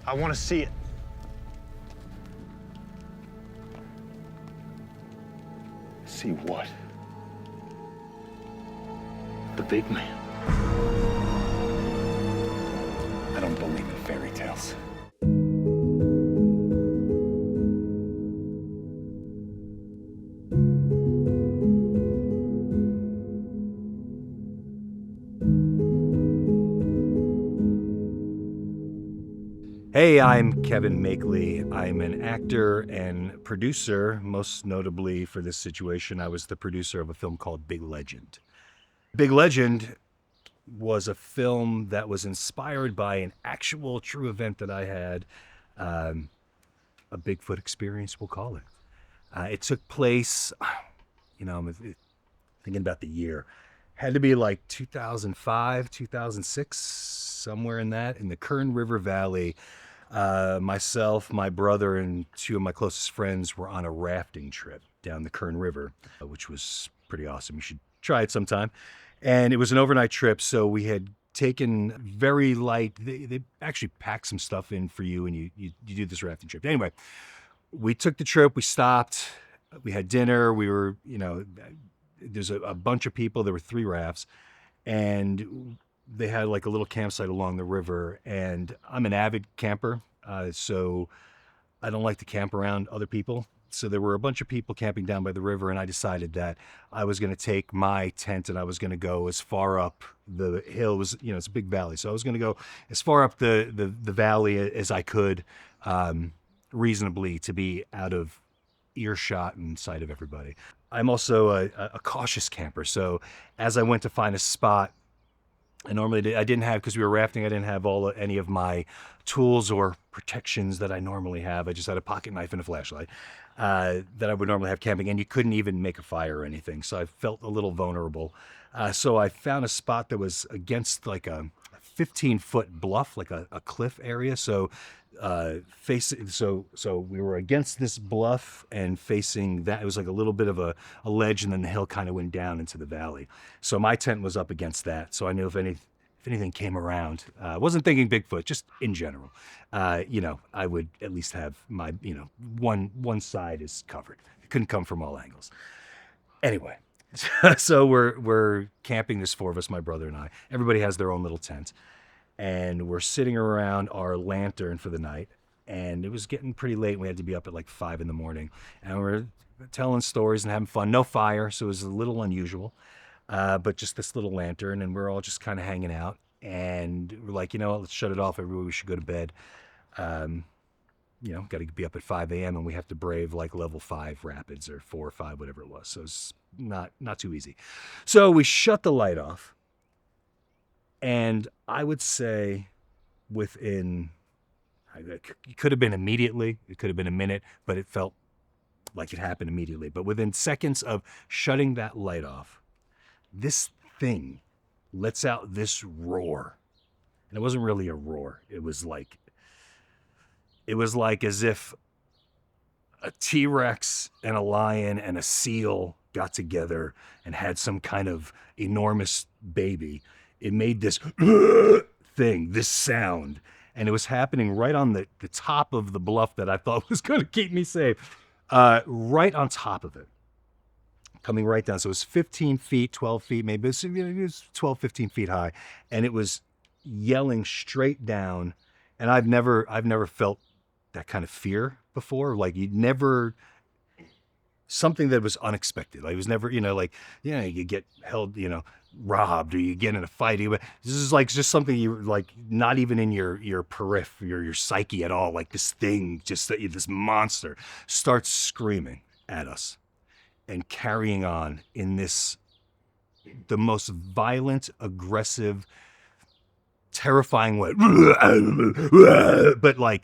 I want to see it. See what? The big man. I don't believe in fairy tales. Hey, I'm Kevin Makeley. I'm an actor and producer. Most notably for this situation, I was the producer of a film called Big Legend. Big Legend was a film that was inspired by an actual true event that I had, a Bigfoot experience, we'll call it. It took place, I'm thinking about the year. Had to be like 2005, 2006, somewhere in the Kern River Valley. Myself, my brother, and two of my closest friends were on a rafting trip down the Kern River, which was pretty awesome. You should try it sometime. And it was an overnight trip, so we had taken very light. They actually packed some stuff in for you, and you do this rafting trip. Anyway, we took the trip. We stopped. We had dinner. We were, there's a bunch of people. There were 3 rafts, and they had like a little campsite along the river. And I'm an avid camper, so I don't like to camp around other people. So there were a bunch of people camping down by the river, and I decided that I was going to take my tent and I was going to go as far up the hill. It was, it's a big valley. So I was going to go as far up the valley as I could, reasonably, to be out of earshot and sight of everybody. I'm also a cautious camper. So as I went to find a spot, I didn't have, because we were rafting, I didn't have any of my tools or protections that I normally have. I just had a pocket knife and a flashlight that I would normally have camping, and you couldn't even make a fire or anything. So I felt a little vulnerable. So I found a spot that was against like a 15-foot bluff, like a cliff area. So so we were against this bluff and facing that. It was like a little bit of a ledge, and then the hill kind of went down into the valley. So my tent was up against that. So I knew if anything came around, I wasn't thinking Bigfoot, just in general, I would at least have my, one side is covered. It couldn't come from all angles. Anyway, so we're camping, there's 4 of us, my brother and I. Everybody has their own little tent. And we're sitting around our lantern for the night, and it was getting pretty late. We had to be up at like 5 in the morning, and we're telling stories and having fun. No fire, so it was a little unusual, but just this little lantern, and we're all just kind of hanging out. And we're like, let's shut it off. Everybody, we should go to bed. Got to be up at 5 a.m. and we have to brave like level 5 rapids, or 4 or 5, whatever it was. So it's not too easy. So we shut the light off. And I would say it could have been immediately, it could have been a minute, but it felt like it happened immediately. But within seconds of shutting that light off, this thing lets out this roar. And it wasn't really a roar. It was like as if a T-Rex and a lion and a seal got together and had some kind of enormous baby. It made this thing, this sound, and it was happening right on the top of the bluff that I thought was going to keep me safe, right on top of it, coming right down. So it was 15 feet, 12 feet, maybe it was 12, 15 feet high, and it was yelling straight down. And I've never felt that kind of fear before. Like something that was unexpected. Like it was never, you get held, robbed, or you get in a fight. This is like just something you like, not even in your your psyche at all. Like this thing, just this monster starts screaming at us and carrying on in the most violent, aggressive, terrifying way, but like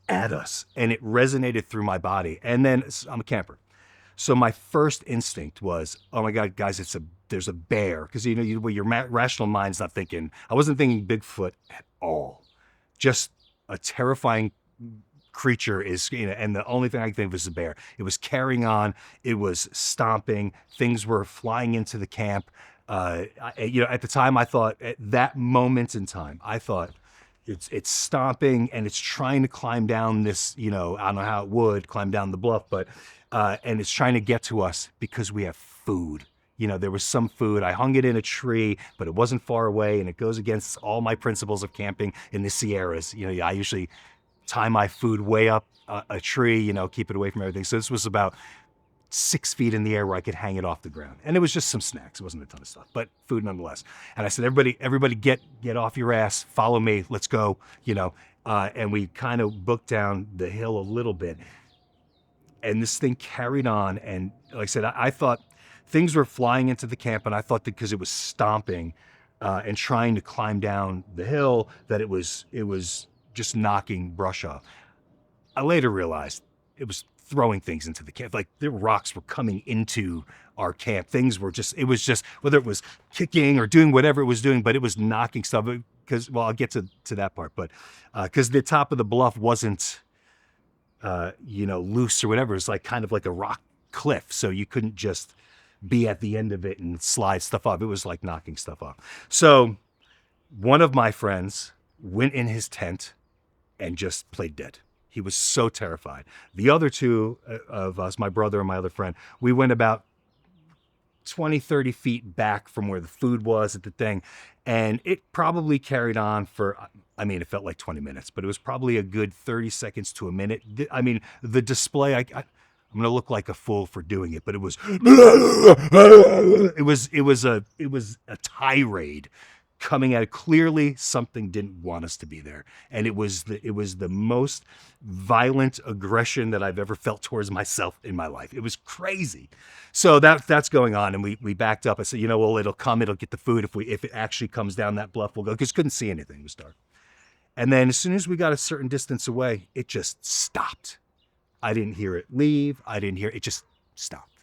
at us, and it resonated through my body. And then I'm a camper. So my first instinct was, oh my God, guys, there's a bear. Because, your rational mind's not thinking, I wasn't thinking Bigfoot at all. Just a terrifying creature is, and the only thing I could think of was a bear. It was carrying on. It was stomping. Things were flying into the camp. At the time, I thought, at that moment in time, I thought, it's stomping and it's trying to climb down this, I don't know how it would climb down the bluff, but and it's trying to get to us because we have food. There was some food. I hung it in a tree, but it wasn't far away, and it goes against all my principles of camping in the Sierras. I usually tie my food way up a tree, keep it away from everything. So this was about 6 feet in the air where I could hang it off the ground. And it was just some snacks. It wasn't a ton of stuff, but food nonetheless. And I said, everybody get off your ass, follow me, let's go, and we kind of booked down the hill a little bit. And this thing carried on. And like I said, I thought things were flying into the camp, and I thought that because it was stomping and trying to climb down the hill, that it was just knocking brush off. I later realized it was throwing things into the camp. Like the rocks were coming into our camp. Things were just, whether it was kicking or doing whatever it was doing, but it was knocking stuff. Because, well, I'll get to that part, but because the top of the bluff wasn't, loose or whatever. It was like kind of like a rock cliff. So you couldn't just be at the end of it and slide stuff off. It was like knocking stuff off. So one of my friends went in his tent and just played dead. He was so terrified. The other two of us, my brother and my other friend, we went about 20, 30 feet back from where the food was at the thing. And it probably carried on for, it felt like 20 minutes, but it was probably a good 30 seconds to a minute. The display, I'm going to look like a fool for doing it, but it was, it was a tirade coming at it. Clearly something didn't want us to be there. And it was the most violent aggression that I've ever felt towards myself in my life. It was crazy. So that's going on. And we backed up. I said, well, it'll get the food. If it actually comes down that bluff, we'll go, because couldn't see anything. It was dark. And then as soon as we got a certain distance away, it just stopped. I didn't hear it leave. It just stopped.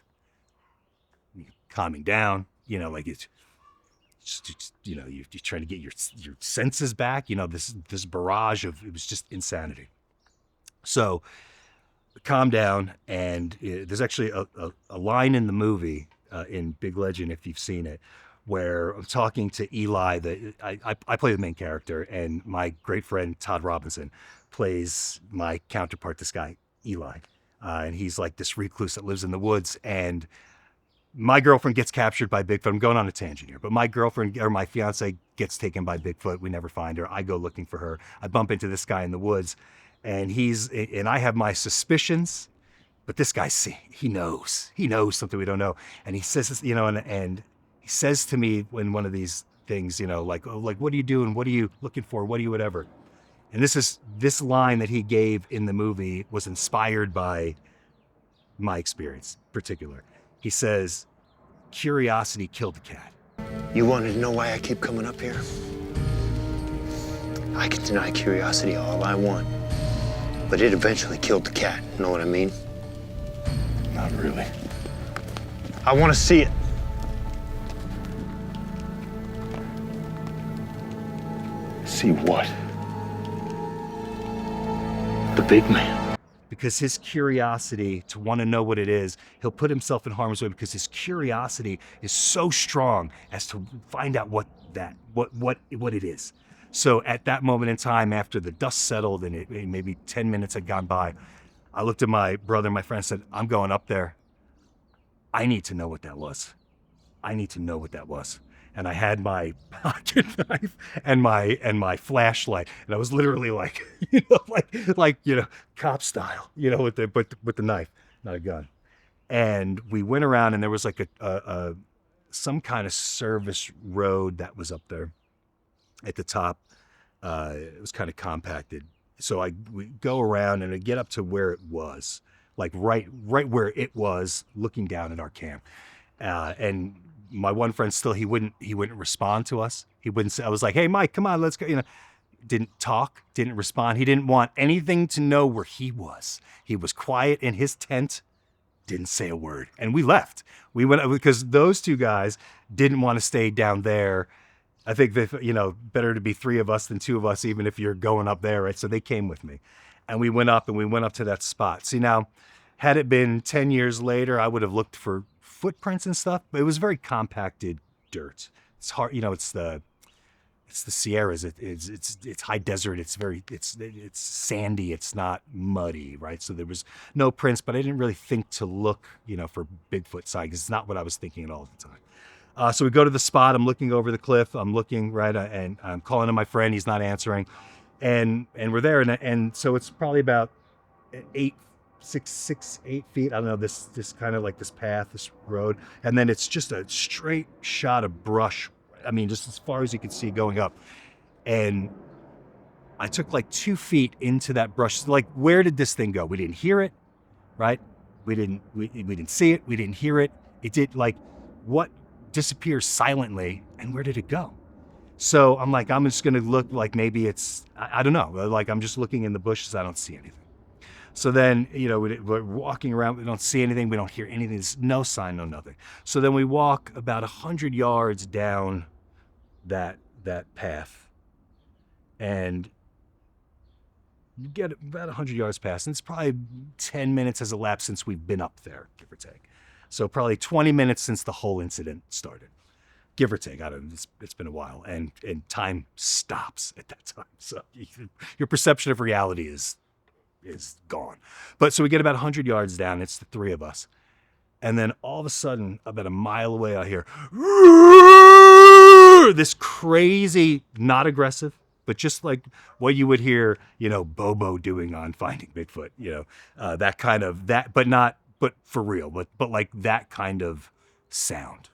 Calming down, like it's, you're trying to get your senses back. This barrage of, it was just insanity. So calm down. And there's actually a line in the movie, in Big Legend, if you've seen it, where I'm talking to Eli. I play the main character, and my great friend Todd Robinson plays my counterpart, this guy Eli, and he's like this recluse that lives in the woods. And my girlfriend gets captured by Bigfoot. I'm going on a tangent here, but my girlfriend, or my fiance, gets taken by Bigfoot. We never find her. I go looking for her. I bump into this guy in the woods, and I have my suspicions, but this guy, he knows something we don't know. And he says this, and he says to me in one of these things, like, what are you doing? What are you looking for? What are you, whatever? And this line that he gave in the movie was inspired by my experience in particular. He says, curiosity killed the cat. You wanted to know why I keep coming up here? I can deny curiosity all I want, but it eventually killed the cat. Know what I mean? Not really. I want to see it. See what? The big man. Because his curiosity to want to know what it is, he'll put himself in harm's way because his curiosity is so strong as to find out what it is. So at that moment in time, after the dust settled and maybe 10 minutes had gone by, I looked at my brother and my friend and said, I'm going up there. I need to know what that was. And I had my pocket knife and my flashlight, and I was literally like, cop style, with the knife, not a gun. And we went around, and there was like a some kind of service road that was up there at the top. It was kind of compacted, so we go around and I get up to where it was, like right where it was, looking down at our camp, and my one friend still, he wouldn't respond to us. He wouldn't say, I was like, hey, Mike, come on, let's go. Didn't talk, didn't respond. He didn't want anything to know where he was. He was quiet in his tent, didn't say a word. And we left. We went, because those two guys didn't want to stay down there. I think that, better to be three of us than two of us, even if you're going up there, right? So they came with me. And we went up to that spot. See, now, had it been 10 years later, I would have looked for footprints and stuff, but it was very compacted dirt. It's hard, it's it's the Sierras. It's high desert. It's sandy. It's not muddy, right? So there was no prints, but I didn't really think to look, for Bigfoot sign, because it's not what I was thinking at all at the time. So we go to the spot. I'm looking over the cliff. I'm looking right, and I'm calling to my friend. He's not answering, and we're there, and so it's probably about 8 feet. I don't know, this kind of like this path, this road, and then it's just a straight shot of brush. I mean, just as far as you could see going up. And I took like 2 feet into that brush. Like, where did this thing go? We didn't hear it, right? We didn't see it. We didn't hear it. It did, like, what disappears silently, and where did it go? So I'm like, I'm just gonna look, like maybe it's, I don't know. Like, I'm just looking in the bushes. I don't see anything. So then, we're walking around, we don't see anything, we don't hear anything, there's no sign, no nothing. So then we walk about 100 yards down that path, and you get about 100 yards past, and it's probably 10 minutes has elapsed since we've been up there, give or take. So probably 20 minutes since the whole incident started, give or take. I don't know, it's been a while, and time stops at that time. So your perception of reality is gone. But so we get about 100 yards down, it's the three of us. And then all of a sudden, about a mile away, I hear this crazy, not aggressive, but just like what you would hear, Bobo doing on Finding Bigfoot, that kind of, but for real, but like that kind of sound.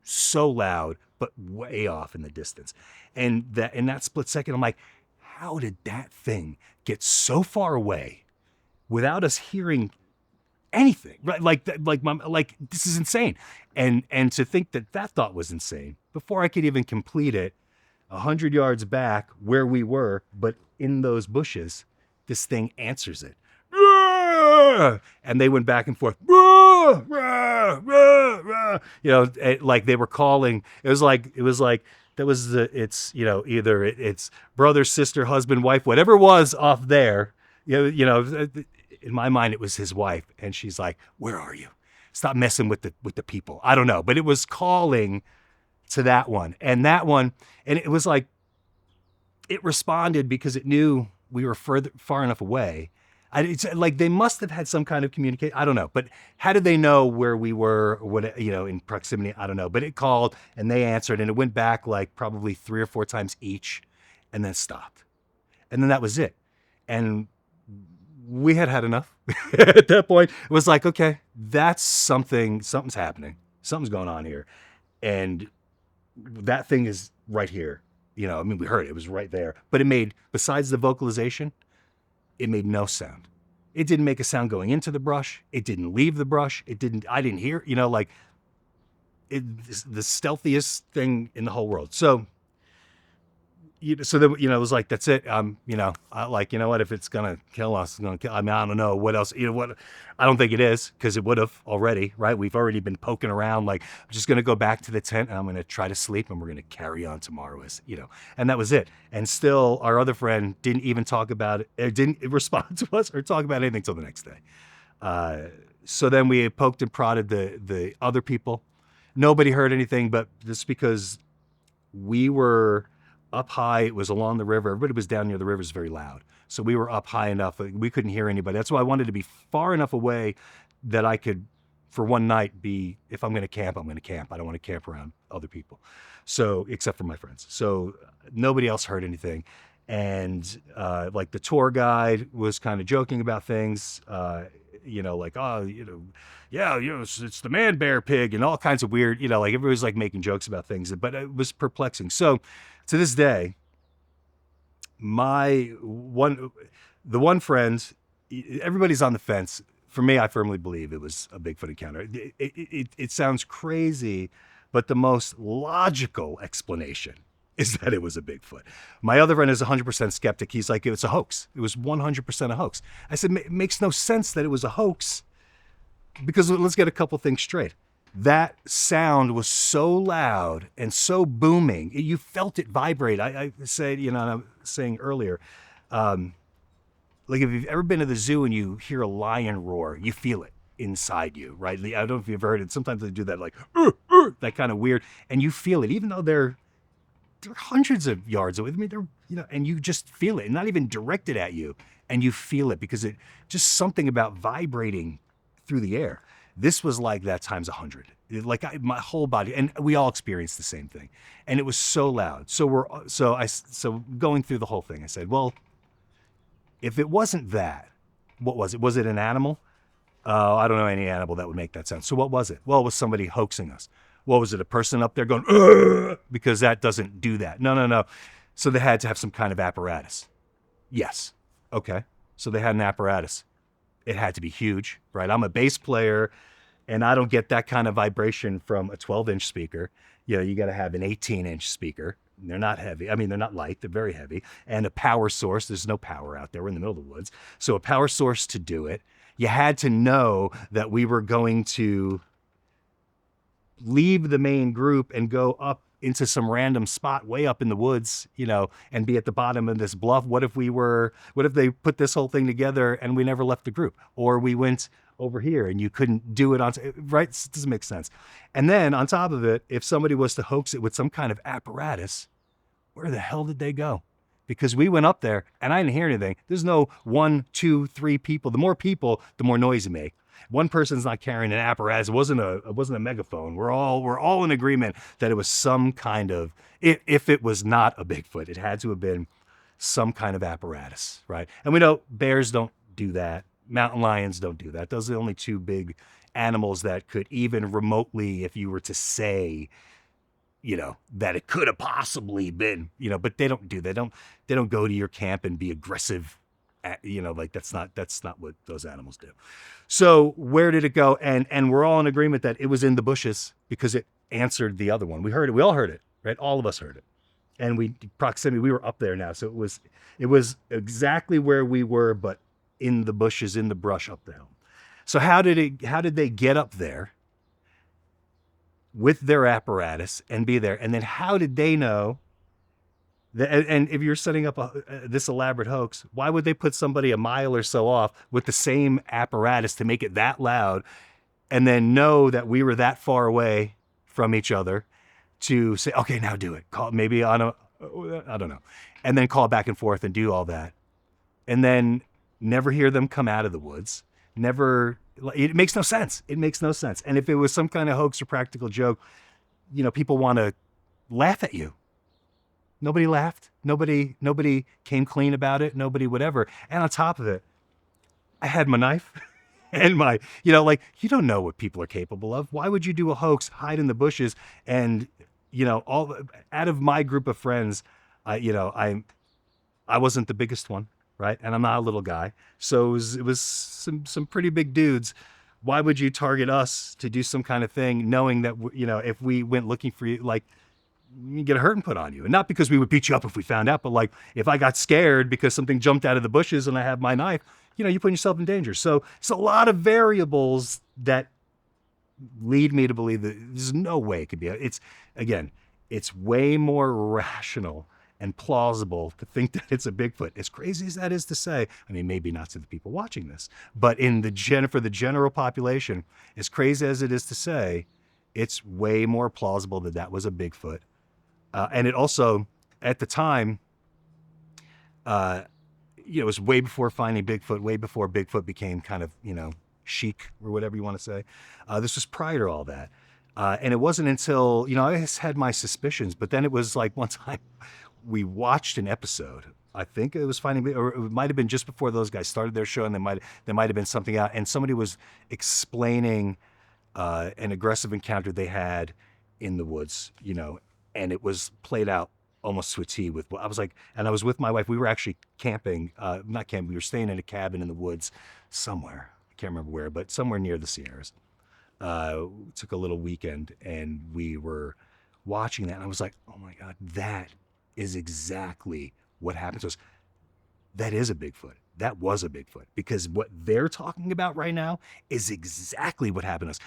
So loud, but way off in the distance. And that in that split second, I'm like, how did that thing get so far away without us hearing anything? Right? Like this is insane. And to think that thought was insane before I could even complete it, 100 yards back where we were, but in those bushes, this thing answers it. And they went back and forth. Like they were calling. It was like that was either it's brother, sister, husband, wife, whatever it was off there. In my mind, it was his wife, and she's like, "Where are you? Stop messing with the people." I don't know, but it was calling to that one, and it was like it responded because it knew we were far enough away. It's like they must have had some kind of communication. I don't know, but how did they know where we were? In proximity? I don't know. But it called and they answered, and it went back like probably 3 or 4 times each, and then stopped, and then that was it. And we had enough at that point. It was like, okay, that's something's happening, something's going on here, and that thing is right here. We heard it. It was right there, but it made, besides the vocalization, it made no sound. It didn't make a sound going into the brush. It didn't leave the brush. I didn't hear, it's the stealthiest thing in the whole world. So then, it was like, that's it. What, if it's going to kill us, it's going to kill. I mean, I don't know what else, I don't think it is, because it would have already, right? We've already been poking around. Like, I'm just going to go back to the tent and I'm going to try to sleep, and we're going to carry on tomorrow, and that was it. And still, our other friend didn't even talk about it, didn't respond to us or talk about anything till the next day. So then we poked and prodded the other people. Nobody heard anything, but just because we were up high, it was along the river. Everybody was down near the river. It's very loud. So we were up high enough. We couldn't hear anybody. That's why I wanted to be far enough away that I could, for one night, if I'm going to camp, I'm going to camp. I don't want to camp around other people. So, except for my friends. So nobody else heard anything. And like the tour guide was kind of joking about things, like, it's the man bear pig and all kinds of weird, like everybody's like making jokes about things, but it was perplexing. So to this day, the one friend, everybody's on the fence. For me, I firmly believe it was a Bigfoot encounter. It sounds crazy, but the most logical explanation is that it was a Bigfoot. My other friend is 100% skeptic. He's like, it's a hoax. It was 100% a hoax. I said, it makes no sense that it was a hoax, because let's get a couple things straight. That sound was so loud and so booming. You felt it vibrate. I said, I was saying earlier, like if you've ever been to the zoo and you hear a lion roar, you feel it inside you, right? I don't know if you've ever heard it. Sometimes they do that, like, that kind of weird, and you feel it, even though they're they're hundreds of yards away. I mean, they're, and you just feel it, not even directed at you, and you feel it because it just something about vibrating through the air. This was like that times 100. My whole body, and we all experienced the same thing, and it was so loud. So going through the whole thing, I said, well, if it wasn't that, what was it? Was it an animal? I don't know any animal that would make that sound. So what was it? Well, it was somebody hoaxing us. What was it? A person up there going, "Ugh," because that doesn't do that. No. So they had to have some kind of apparatus. Yes. Okay. So they had an apparatus. It had to be huge, right? I'm a bass player, and I don't get that kind of vibration from a 12-inch speaker. You got to have an 18-inch speaker. They're not heavy. I mean, they're not light. They're very heavy. And a power source. There's no power out there. We're in the middle of the woods. So a power source to do it. You had to know that we were going to leave the main group and go up into some random spot way up in the woods, and be at the bottom of this bluff. What if they put this whole thing together and we never left the group, or we went over here and you couldn't do it right? It doesn't make sense. And then on top of it, if somebody was to hoax it with some kind of apparatus, where the hell did they go? Because we went up there and I didn't hear anything. There's no 1, 2, 3 people. The more people, the more noise you make. One person's not carrying an apparatus. It wasn't a megaphone. We're all in agreement that it was some kind of, if it was not a Bigfoot, it had to have been some kind of apparatus, right? And we know bears don't do that. Mountain lions don't do that. Those are the only two big animals that could even remotely, if you were to say, that it could have possibly been, but they don't do that. They don't go to your camp and be aggressive. That's not what those animals do. So where did it go? And we're all in agreement that it was in the bushes because it answered the other one. We heard it. We all heard it, right? All of us heard it. And proximity, we were up there now. So it was exactly where we were, but in the bushes, in the brush up the hill. So how did they get up there with their apparatus and be there? And then how did they know that? And if you're setting up this elaborate hoax, why would they put somebody a mile or so off with the same apparatus to make it that loud, and then know that we were that far away from each other to say, okay, now do it. Call maybe on I don't know, and then call back and forth and do all that, and then never hear them come out of the woods. Never. It makes no sense. It makes no sense. And if it was some kind of hoax or practical joke, people want to laugh at you. Nobody laughed. Nobody came clean about it. Nobody whatever. And on top of it, I had my knife and my, you don't know what people are capable of. Why would you do a hoax, hide in the bushes, and, all out of my group of friends, I wasn't the biggest one. Right. And I'm not a little guy. So it was some pretty big dudes. Why would you target us to do some kind of thing, knowing that, if we went looking for you, you get a hurt and put on you? And not because we would beat you up if we found out, but if I got scared because something jumped out of the bushes and I have my knife, you're putting yourself in danger. So it's a lot of variables that lead me to believe that there's no way it could be. It's way more rational and plausible to think that it's a Bigfoot. As crazy as that is to say, I mean, maybe not to the people watching this, but for the general population, as crazy as it is to say, it's way more plausible that was a Bigfoot. And it also, at the time, it was way before finding Bigfoot, way before Bigfoot became kind of, chic or whatever you want to say. This was prior to all that. And it wasn't until, I had my suspicions, but then it was one time we watched an episode. I think it was or it might have been just before those guys started their show, and there might have been something out, and somebody was explaining an aggressive encounter they had in the woods, and it was played out almost to a T with what I was like, and I was with my wife. We were actually camping, not camping, we were staying in a cabin in the woods somewhere. I can't remember where, but somewhere near the Sierras. Took a little weekend, and we were watching that, and I was like, oh my God, that is exactly what happened to us. That is a Bigfoot. That was a Bigfoot, because what they're talking about right now is exactly what happened to us.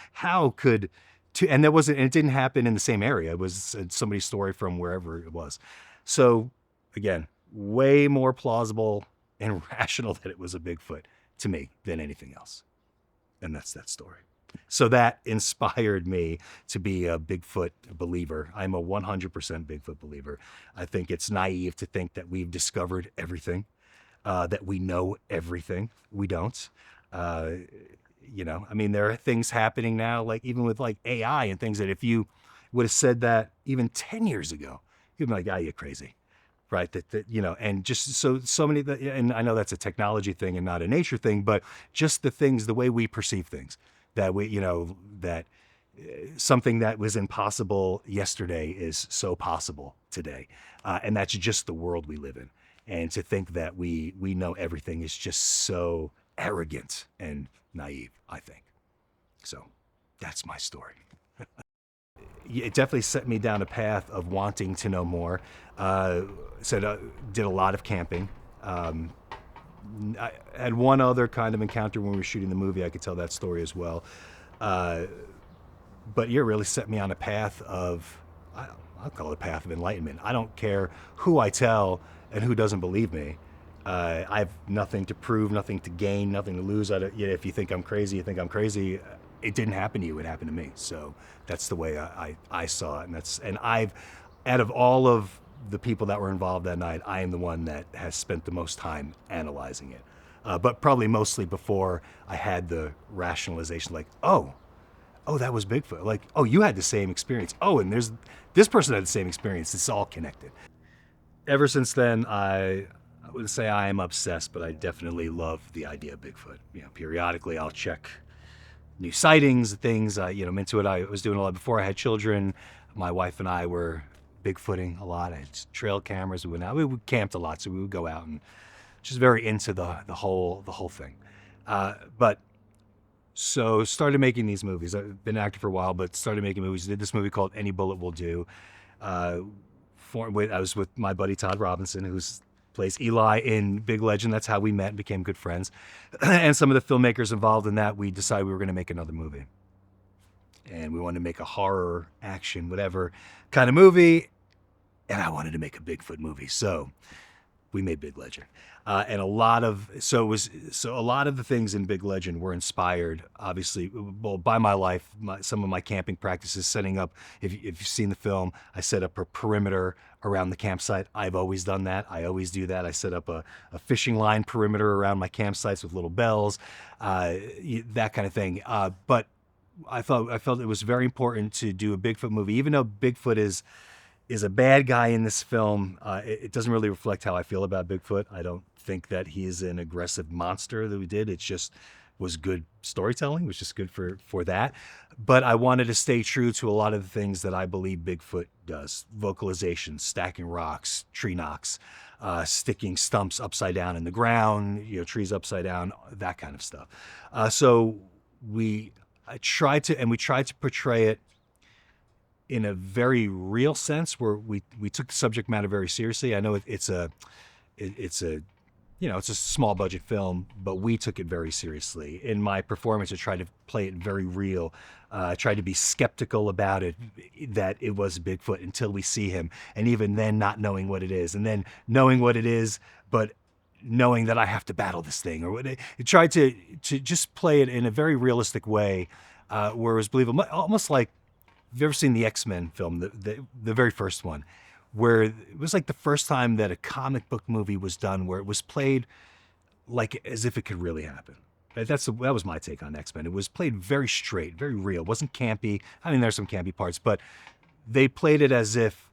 And it didn't happen in the same area. It was somebody's story from wherever it was. So again, way more plausible and rational that it was a Bigfoot to me than anything else. And that's that story. So that inspired me to be a Bigfoot believer. I'm a 100% Bigfoot believer. I think it's naive to think that we've discovered everything, that we know everything. We don't. I mean, there are things happening now, like even with like AI and things that if you would have said that even 10 years ago, you'd be like, ah, you're crazy. Right. And just so many, and I know that's a technology thing and not a nature thing, but just the way we perceive things that that something that was impossible yesterday is so possible today. And that's just the world we live in. And to think that we know everything is just so arrogant and naive, I think. So that's my story. It definitely set me down a path of wanting to know more. Did a lot of camping. I had one other kind of encounter when we were shooting the movie. I could tell that story as well. But it really set me on a path of, I'll call it a path of enlightenment. I don't care who I tell and who doesn't believe me. I have nothing to prove, nothing to gain, nothing to lose. If you think I'm crazy, you think I'm crazy. It didn't happen to you, it happened to me. So that's the way I saw it. And out of all of the people that were involved that night, I am the one that has spent the most time analyzing it. But probably mostly before I had the rationalization, like, oh, that was Bigfoot. Like, oh, you had the same experience. Oh, and this person had the same experience. It's all connected. Ever since then, I wouldn't say I am obsessed, but I definitely love the idea of Bigfoot. Periodically I'll check new sightings, things. I'm into it. I was doing a lot before I had children. My wife and I were Bigfooting a lot. I had trail cameras. We went out. We camped a lot, so we would go out and just very into the whole thing. So started making these movies. I've been active for a while, but started making movies. Did this movie called Any Bullet Will Do. I was with my buddy Todd Robinson, who's plays Eli in Big Legend. That's how we met and became good friends. And some of the filmmakers involved in that, we decided we were going to make another movie. And we wanted to make a horror, action, whatever kind of movie. And I wanted to make a Bigfoot movie. So we made Big Legend. And a lot of the things in Big Legend were inspired, obviously, by my life, some of my camping practices, setting up, if you've seen the film, I set up a perimeter around the campsite. I've always done that. I always do that. I set up a fishing line perimeter around my campsites with little bells, that kind of thing. But I felt it was very important to do a Bigfoot movie, even though Bigfoot is a bad guy in this film. It doesn't really reflect how I feel about Bigfoot. I don't think that he is an aggressive monster that we did. It just was good storytelling. It was just good for that. But I wanted to stay true to a lot of the things that I believe Bigfoot does. Vocalization, stacking rocks, tree knocks, sticking stumps upside down in the ground, trees upside down, that kind of stuff. So we tried to portray it in a very real sense, where we took the subject matter very seriously. I know it's a small budget film, but we took it very seriously. In my performance, I tried to play it very real. I tried to be skeptical about it, that it was Bigfoot until we see him, and even then not knowing what it is, and then knowing what it is, but knowing that I have to battle this thing. Or it tried to just play it in a very realistic way, where it was believable, almost like, have you ever seen the X-Men film, the very first one, where it was like the first time that a comic book movie was done where it was played like as if it could really happen? That was my take on X-Men. It was played very straight, very real. It wasn't campy. I mean, there's some campy parts, but they played it as if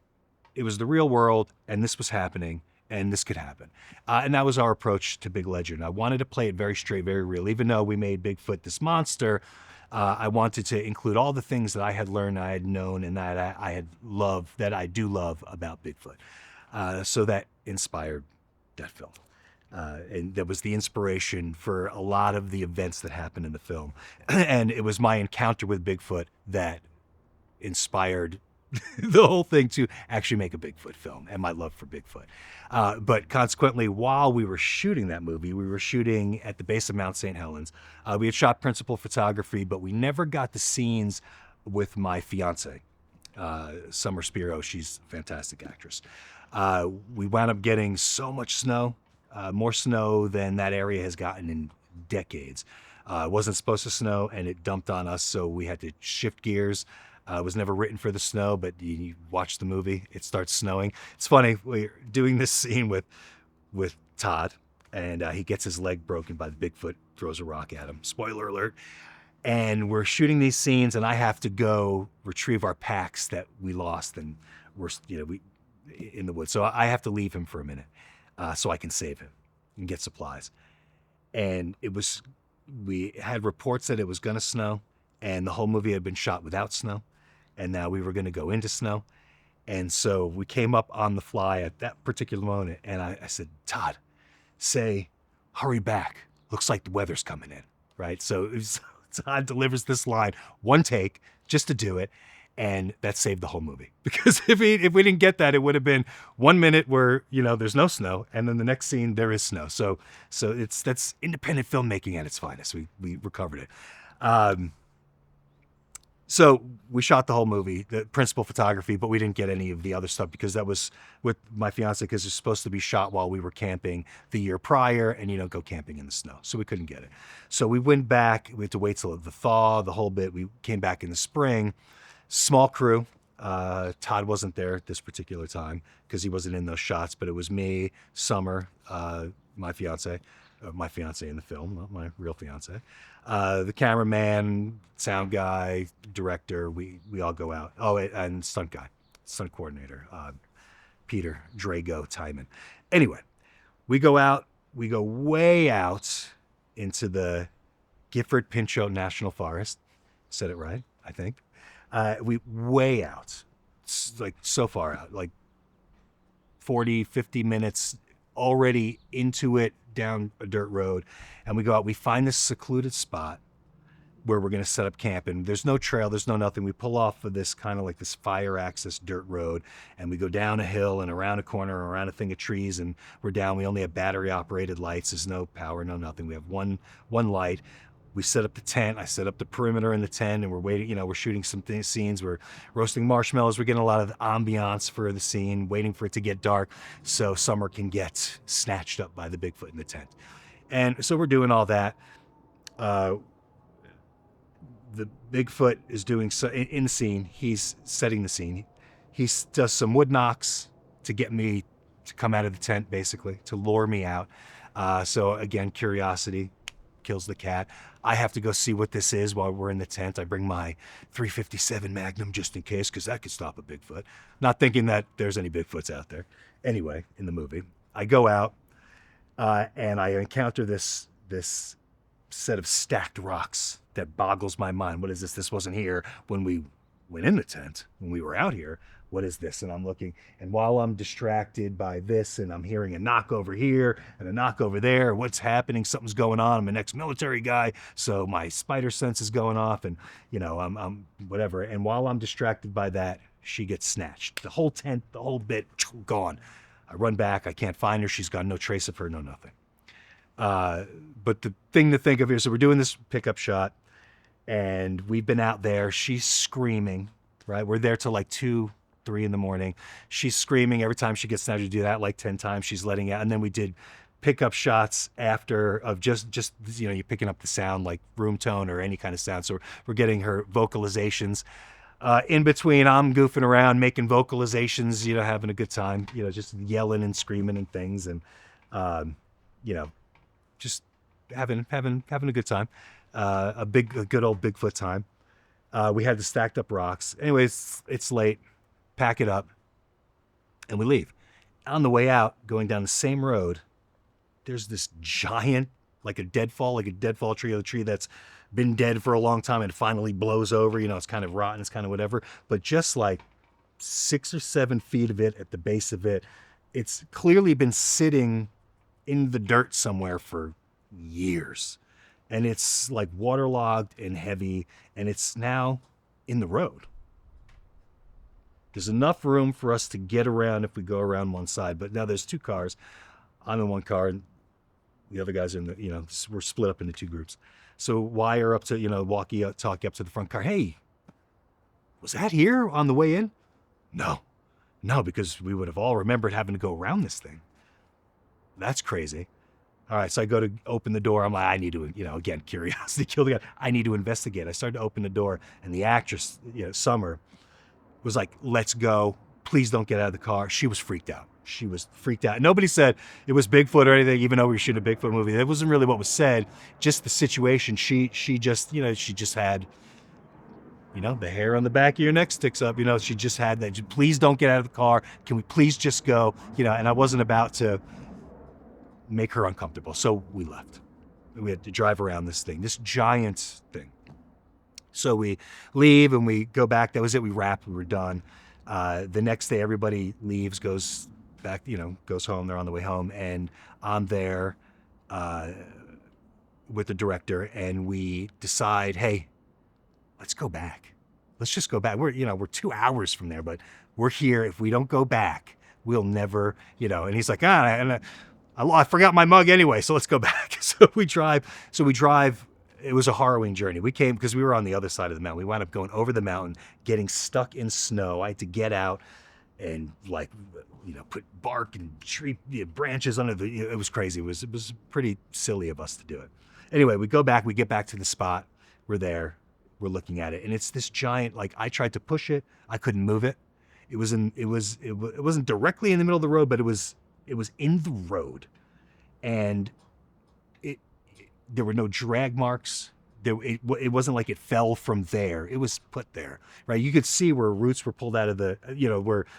it was the real world and this was happening and this could happen. And that was our approach to Big Legend. I wanted to play it very straight, very real. Even though we made Bigfoot this monster, I wanted to include all the things that I had learned, I had known, and that I had loved, that I do love about Bigfoot. So that inspired that film. And that was the inspiration for a lot of the events that happened in the film. And it was my encounter with Bigfoot that inspired the whole thing to actually make a Bigfoot film, and my love for Bigfoot. But consequently, while we were shooting that movie, we were shooting at the base of Mount St. Helens. We had shot principal photography, but we never got the scenes with my fiance, Summer Spiro. She's a fantastic actress. We wound up getting so much snow, more snow than that area has gotten in decades. It wasn't supposed to snow, and it dumped on us, so we had to shift gears. It was never written for the snow, but you watch the movie, it starts snowing. It's funny, we're doing this scene with Todd, and he gets his leg broken by the Bigfoot, throws a rock at him. Spoiler alert. And we're shooting these scenes, and I have to go retrieve our packs that we lost, and we're in the woods. So I have to leave him for a minute, so I can save him and get supplies. And we had reports that it was going to snow, and the whole movie had been shot without snow, and now we were going to go into snow. And so we came up on the fly at that particular moment, and I said, Todd, say, hurry back. Looks like the weather's coming in, right? So Todd delivers this line, one take, just to do it, and that saved the whole movie. Because if we didn't get that, it would have been 1 minute where, there's no snow, and then the next scene, there is snow. So that's independent filmmaking at its finest. We recovered it. So we shot the whole movie, the principal photography, but we didn't get any of the other stuff because that was with my fiance, because it's supposed to be shot while we were camping the year prior, and you don't go camping in the snow. So we couldn't get it. So we went back. We had to wait till the thaw, the whole bit. We came back in the spring. Small crew. Todd wasn't there at this particular time because he wasn't in those shots, but it was me, Summer, my fiance in the film, not my real fiance, the cameraman, sound guy, director, we all go out. Oh, and stunt coordinator, Peter Drago Timon. Anyway, we go way out into the Gifford Pinchot National Forest. Said it right, I think. We way out, like so far out, like 40, 50 minutes already into it, down a dirt road, and we go out. We find this secluded spot where we're going to set up camp, and there's no trail, there's no nothing. We pull off of this kind of like this fire access dirt road, and we go down a hill and around a corner, around a thing of trees, and we're down. We only have battery operated lights. There's no power, no nothing. We have one light. We set up the tent. I set up the perimeter in the tent, and we're waiting. We're shooting some scenes. We're roasting marshmallows. We're getting a lot of ambiance for the scene, waiting for it to get dark so Summer can get snatched up by the Bigfoot in the tent. And so we're doing all that. The Bigfoot is doing so in the scene. He's setting the scene. He does some wood knocks to get me to come out of the tent, basically, to lure me out. So again, curiosity kills the cat. I have to go see what this is while we're in the tent. I bring my .357 Magnum just in case, because that could stop a Bigfoot. Not thinking that there's any Bigfoots out there. Anyway, in the movie, I go out and I encounter this set of stacked rocks that boggles my mind. What is this? This wasn't here when we went in the tent, when we were out here. What is this? And I'm looking, and while I'm distracted by this, and I'm hearing a knock over here and a knock over there, what's happening? Something's going on. I'm an ex-military guy, so my spider sense is going off, and I'm whatever. And while I'm distracted by that, she gets snatched. The whole tent, the whole bit, gone. I run back. I can't find her. She's got no trace of her, no nothing. But the thing to think of here, so we're doing this pickup shot, and we've been out there. She's screaming, right? We're there till like 2, 3 in the morning. She's screaming every time she gets snatched. We do that like 10 times. She's letting out. And then we did pickup shots after of just you're picking up the sound, like room tone or any kind of sound. So we're getting her vocalizations. In between, I'm goofing around, making vocalizations, having a good time, just yelling and screaming and things. And, just having a good time. A good old Bigfoot time. We had the stacked up rocks. Anyways, it's late. Pack it up, and we leave. On the way out, going down the same road, there's this giant, like a deadfall tree, or a tree that's been dead for a long time and finally blows over. It's kind of rotten, it's kind of whatever. But just like 6 or 7 feet of it at the base of it, it's clearly been sitting in the dirt somewhere for years. And it's like waterlogged and heavy, and it's now in the road. There's enough room for us to get around if we go around one side. But now there's 2 cars. I'm in one car, and the other guys are in the, we're split up into 2 groups. So wire up to, talk up to the front car. Hey, was that here on the way in? No, because we would have all remembered having to go around this thing. That's crazy. All right, so I go to open the door. I'm like, I need to, again, curiosity killed the guy. I need to investigate. I started to open the door, and the actress, Summer, was like, let's go. Please don't get out of the car. She was freaked out. She was freaked out. Nobody said it was Bigfoot or anything, even though we were shooting a Bigfoot movie. That wasn't really what was said. Just the situation. She just, she just had, the hair on the back of your neck sticks up. She just had that. Please don't get out of the car. Can we please just go? And I wasn't about to make her uncomfortable. So we left. We had to drive around this thing, this giant thing. So we leave and we go back. That was it. We wrapped. We were done. The next day, everybody leaves, goes back, goes home. They're on the way home. And I'm there with the director, and we decide, hey, let's go back. Let's just go back. We're 2 hours from there, but we're here. If we don't go back, we'll never, and he's like, I forgot my mug anyway, so let's go back. So we drive. It was a harrowing journey. We came because we were on the other side of the mountain. We wound up going over the mountain, getting stuck in snow. I had to get out and put bark and tree branches under it was crazy. It was pretty silly of us to do it. Anyway, we go back, we get back to the spot. We're there, we're looking at it. And it's this giant, I tried to push it. I couldn't move it. It wasn't directly in the middle of the road, but it was in the road. And there were no drag marks. It wasn't like it fell from there. It was put there, right? You could see where roots were pulled out of the,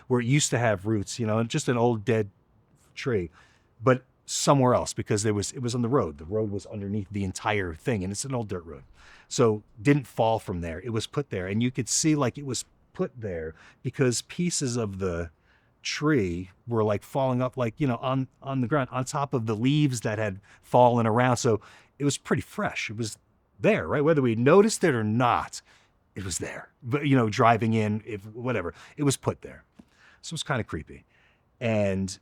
where it used to have roots, just an old dead tree, but somewhere else, because it was on the road. The road was underneath the entire thing, and it's an old dirt road. So didn't fall from there. It was put there, and you could see it was put there because pieces of the tree were falling up on the ground on top of the leaves that had fallen around. So it was pretty fresh. It was there, right? Whether we noticed it or not, it was there. But driving in, if whatever, it was put there. So it was kind of creepy. And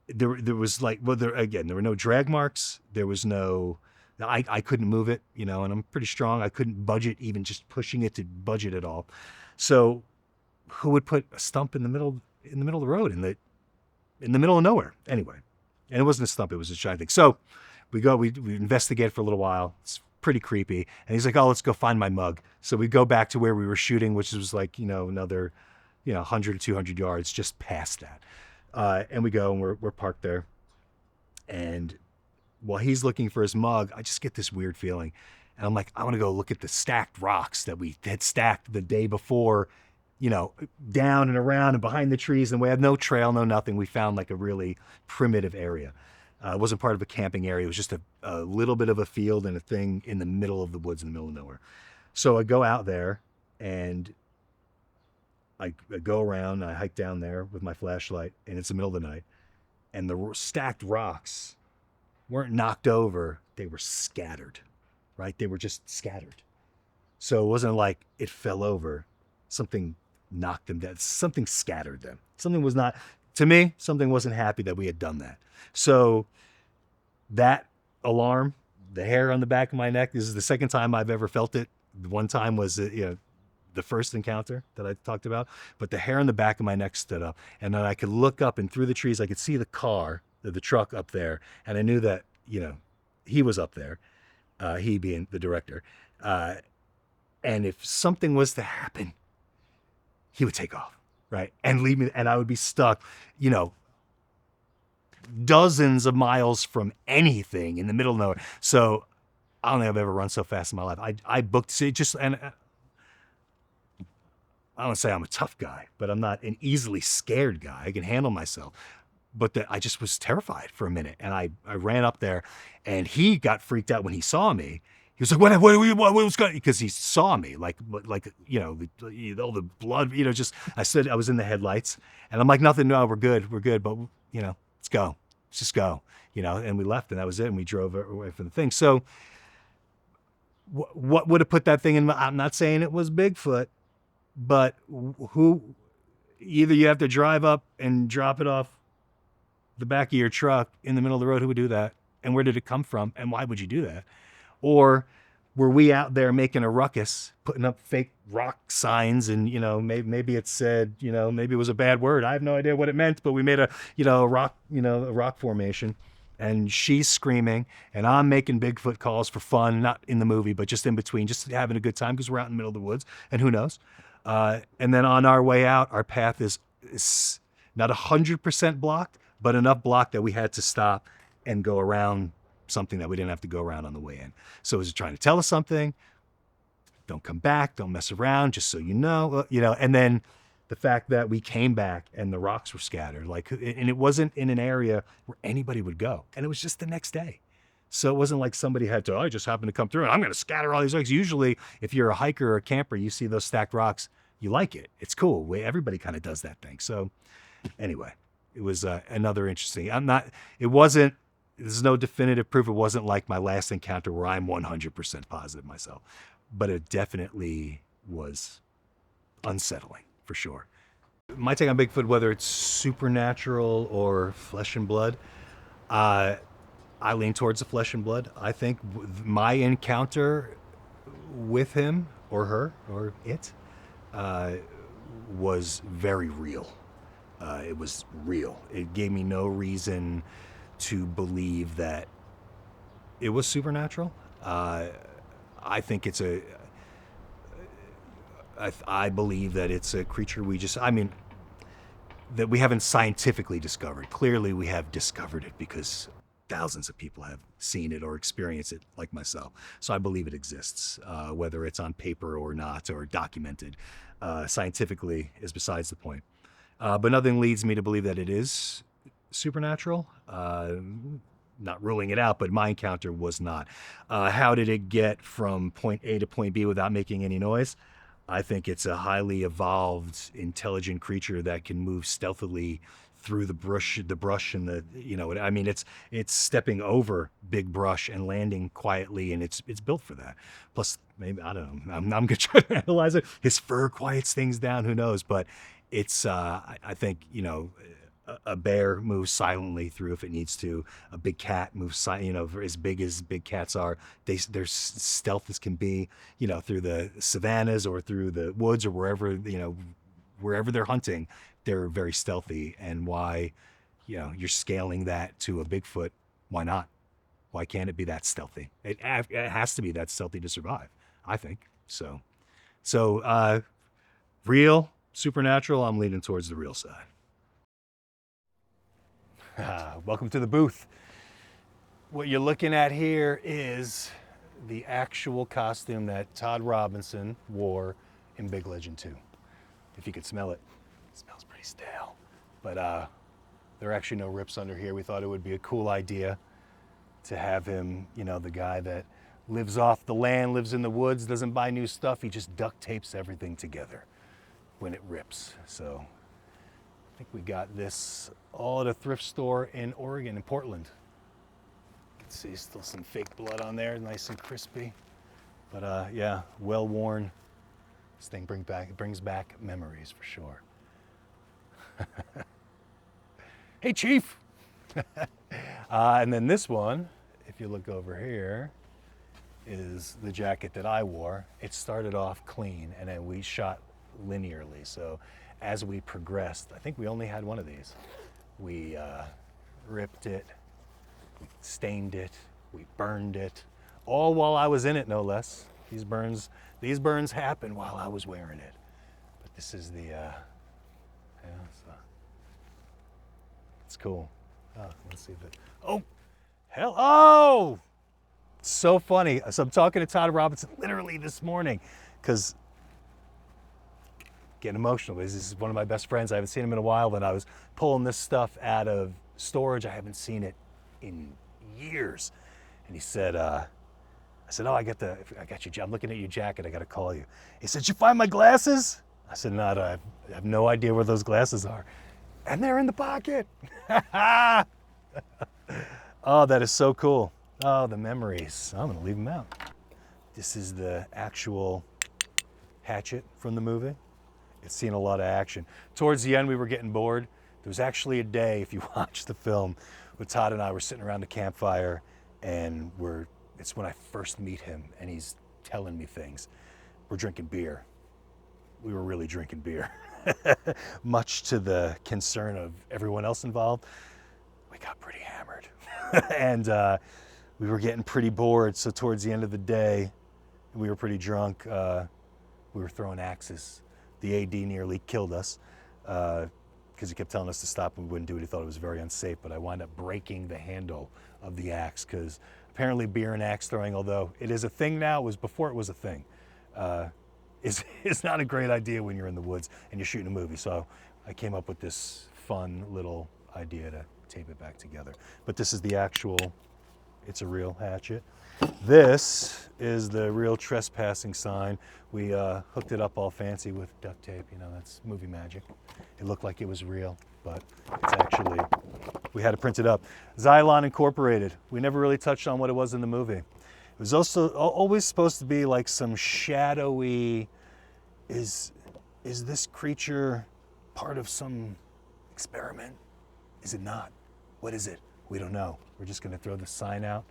there was there were no drag marks. There was no, I couldn't move it, and I'm pretty strong. I couldn't budge it, even just pushing it to budge it at all. So who would put a stump in the middle of the road in the middle of nowhere? Anyway, and it wasn't a stump. It was a giant thing. So we investigate for a little while. It's pretty creepy. And he's like, oh, let's go find my mug. So we go back to where we were shooting, which was another, 100 or 200 yards just past that. And we go and we're parked there. And while he's looking for his mug, I just get this weird feeling. And I'm like, I want to go look at the stacked rocks that we had stacked the day before, down and around and behind the trees. And we had no trail, no nothing. We found a really primitive area. It wasn't part of a camping area. It was just a little bit of a field and a thing in the middle of the woods in the middle of nowhere. So I go out there and I go around, and I hike down there with my flashlight, and it's the middle of the night. And the stacked rocks weren't knocked over. They were scattered, right? They were just scattered. So it wasn't like it fell over. Something knocked them down. Something scattered them. Something wasn't happy that we had done that. So that alarm, the hair on the back of my neck, this is the second time I've ever felt it. One time was, the first encounter that I talked about, but the hair on the back of my neck stood up, and then I could look up, and through the trees, I could see the truck up there. And I knew that, he was up there, he being the director. And if something was to happen, he would take off, right? And leave me, and I would be stuck, dozens of miles from anything in the middle of nowhere. So I don't think I've ever run so fast in my life. I booked and I don't say I'm a tough guy, but I'm not an easily scared guy. I can handle myself. But I just was terrified for a minute, and I ran up there, and he got freaked out when he saw me. He was like, what was going on? Because he saw me, all the blood, I said I was in the headlights, and I'm like, nothing, no, we're good, but, let's go. Let's just go, and we left, and that was it, and we drove away from the thing. So what would have put that thing in I'm not saying it was Bigfoot, but either you have to drive up and drop it off the back of your truck in the middle of the road. Who would do that? And where did it come from? And why would you do that? Or were we out there making a ruckus, putting up fake rock signs, and, maybe it said, maybe it was a bad word. I have no idea what it meant, but we made a rock formation, And she's screaming, and I'm making Bigfoot calls for fun, not in the movie, but just in between, just having a good time because we're out in the middle of the woods, and who knows. And then on our way out, our path is not 100% blocked, but enough blocked that we had to stop and go around something that we didn't have to go around on the way in. So is it trying to tell us something? Don't come back, don't mess around, just so you know, and then the fact that we came back and the rocks were scattered, and it wasn't in an area where anybody would go. And it was just the next day. So it wasn't like somebody had to, I just happened to come through and I'm going to scatter all these rocks. Usually if you're a hiker or a camper, you see those stacked rocks, you like it. It's cool. Everybody kind of does that thing. So anyway, it was another interesting, there's no definitive proof. It wasn't like my last encounter where I'm 100% positive myself, but it definitely was unsettling for sure. My take on Bigfoot, whether it's supernatural or flesh and blood, I lean towards the flesh and blood. I think my encounter with him or her or it was very real. It was real. It gave me no reason to believe that it was supernatural. I think I believe that it's a creature that we haven't scientifically discovered. Clearly we have discovered it because thousands of people have seen it or experienced it like myself. So I believe it exists, whether it's on paper or not, or documented. Scientifically is besides the point. But nothing leads me to believe that it is supernatural. Not ruling it out, but my encounter was not. How did it get from point A to point B without making any noise? I think it's a highly evolved, intelligent creature that can move stealthily through the brush and it's stepping over big brush and landing quietly, and it's built for that. Plus, maybe, I don't know, I'm gonna try to analyze it. His fur quiets things down, who knows? But it's, I think, a bear moves silently through if it needs to. A big cat moves as big as big cats are. They're stealth as can be, through the savannas or through the woods or wherever they're hunting, they're very stealthy. And why, you're scaling that to a Bigfoot. Why not? Why can't it be that stealthy? It has to be that stealthy to survive, I think. So real, supernatural, I'm leaning towards the real side. Welcome to the booth. What you're looking at here is the actual costume that Todd Robinson wore in Big Legend 2. If you could smell it, it smells pretty stale. But there are actually no rips under here. We thought it would be a cool idea to have him, the guy that lives off the land, lives in the woods, doesn't buy new stuff. He just duct tapes everything together when it rips. So I think we got this all at a thrift store in Oregon, in Portland. You can see still some fake blood on there, nice and crispy. But yeah, well worn. This thing brings back memories for sure. Hey, Chief! And then this one, if you look over here, is the jacket that I wore. It started off clean, and then we shot linearly. So as we progressed, I think we only had one of these. We ripped it, we stained it, we burned it, all while I was in it, no less. These burns happened while I was wearing it. But this is the, it's cool. Oh, let's see if it, oh! So funny. So I'm talking to Todd Robinson literally this morning, because getting emotional. This is one of my best friends. I haven't seen him in a while, and I was pulling this stuff out of storage. I haven't seen it in years. And he said, I said, I got you. I'm looking at your jacket. I got to call you. He said, did you find my glasses? I said, no, I have no idea where those glasses are. And they're in the pocket. Oh, that is so cool. Oh, the memories. I'm going to leave them out. This is the actual hatchet from the movie. It's seen a lot of action. Towards the end, we were getting bored. There was actually a day, if you watch the film, where Todd and I were sitting around the campfire, and it's when I first meet him, and he's telling me things. We're drinking beer. We were really drinking beer, much to the concern of everyone else involved. we got pretty hammered. And we were getting pretty bored. So towards the end of the day, we were pretty drunk. We were throwing axes. The AD nearly killed us because he kept telling us to stop and we wouldn't do it. He thought it was very unsafe, but I wound up breaking the handle of the axe because apparently beer and axe throwing, although it is a thing now, it was before it was a thing, is not a great idea when you're in the woods and you're shooting a movie. So I came up with this fun little idea to tape it back together. But this is the actual, it's a real hatchet. This is the real trespassing sign. We hooked it up all fancy with duct tape. You know, that's movie magic. It looked like it was real, but it's actually, we had to print it up. Xylon Incorporated. We never really touched on what it was in the movie. It was also always supposed to be like some shadowy, is this creature part of some experiment? Is it not? What is it? We don't know. We're just gonna throw the sign out.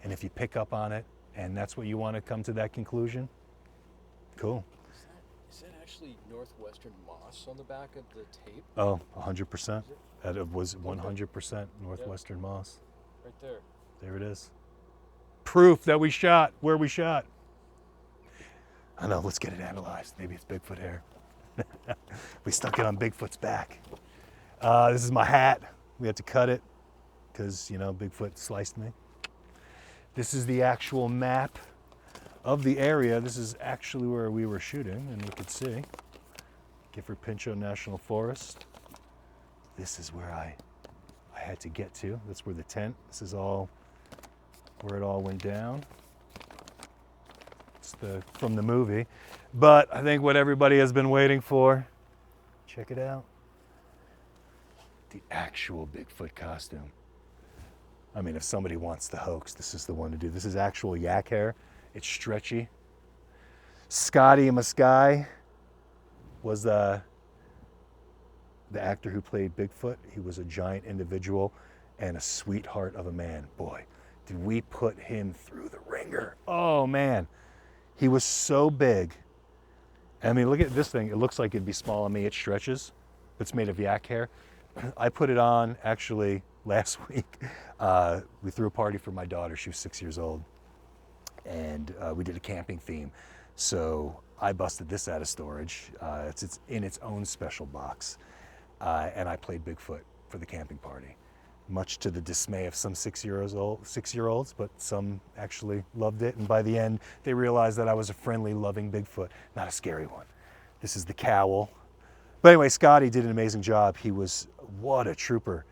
And if you pick up on it, and that's what you want to come to that conclusion, cool. Is that actually northwestern moss on the back of the tape? Oh, 100%. That was 100% northwestern moss. Right there. There it is. Proof that we shot where we shot. I know, let's get it analyzed. Maybe it's Bigfoot hair. We stuck it on Bigfoot's back. This is my hat. We had to cut it because, you know, Bigfoot sliced me. This is the actual map of the area. This is actually where we were shooting, and we could see Gifford Pinchot National Forest. This is where I had to get to. That's where the tent, this is all where it all went down. It's from the movie. But I think what everybody has been waiting for, check it out. The actual Bigfoot costume. I mean, if somebody wants the hoax, this is the one to do. This is actual yak hair. It's stretchy. Scotty Muskai was the actor who played Bigfoot. He was a giant individual and a sweetheart of a man. Boy, did we put him through the ringer. Oh, man. He was so big. I mean, look at this thing. It looks like it'd be small on me. It stretches. It's made of yak hair. I put it on, actually, last week. We threw a party for my daughter. She was 6 years old. And we did a camping theme. So I busted this out of storage. It's in its own special box. And I played Bigfoot for the camping party, much to the dismay of some 6-year-olds, but some actually loved it. And by the end, they realized that I was a friendly, loving Bigfoot, not a scary one. This is the cowl. But anyway, Scotty did an amazing job. He was, what a trooper.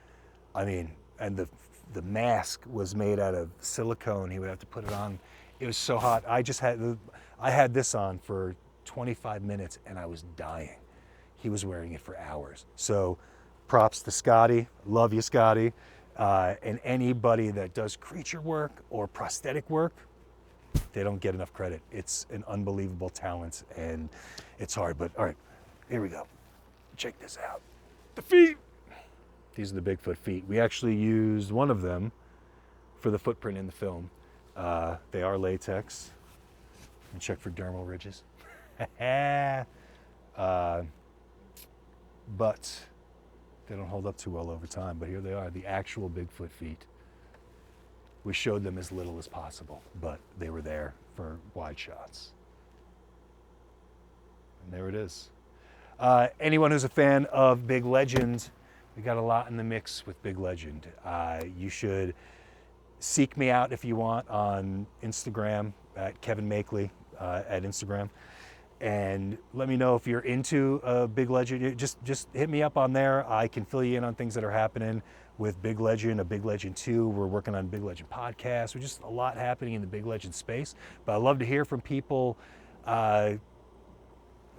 I mean, and the mask was made out of silicone. He would have to put it on. It was so hot. I had this on for 25 minutes and I was dying. He was wearing it for hours. So props to Scotty. Love you, Scotty. And anybody that does creature work or prosthetic work, they don't get enough credit. It's an unbelievable talent and it's hard. But all right, here we go. Check this out. The feet. These are the Bigfoot feet. We actually used one of them for the footprint in the film. They are latex. And check for dermal ridges. But they don't hold up too well over time. But here they are, the actual Bigfoot feet. We showed them as little as possible, but they were there for wide shots. And there it is. Anyone who's a fan of Big Legend, we got a lot in the mix with Big Legend. You should seek me out if you want on Instagram at Kevin Makeley at Instagram, and let me know if you're into Big Legend. Just hit me up on there. I can fill you in on things that are happening with Big Legend, a Big Legend 2. We're working on Big Legend podcast. There's just a lot happening in the Big Legend space. But I love to hear from people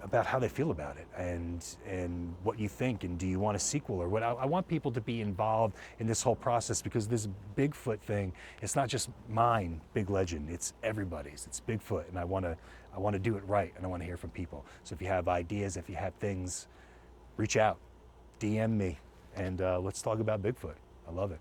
about how they feel about it and what you think, and do you want a sequel or what. I want people to be involved in this whole process, because this Bigfoot thing, it's not just mine, Big Legend, it's everybody's. It's Bigfoot, and I want to do it right, and I want to hear from people. So if you have ideas, if you have things, reach out, DM me, and let's talk about Bigfoot. I love it.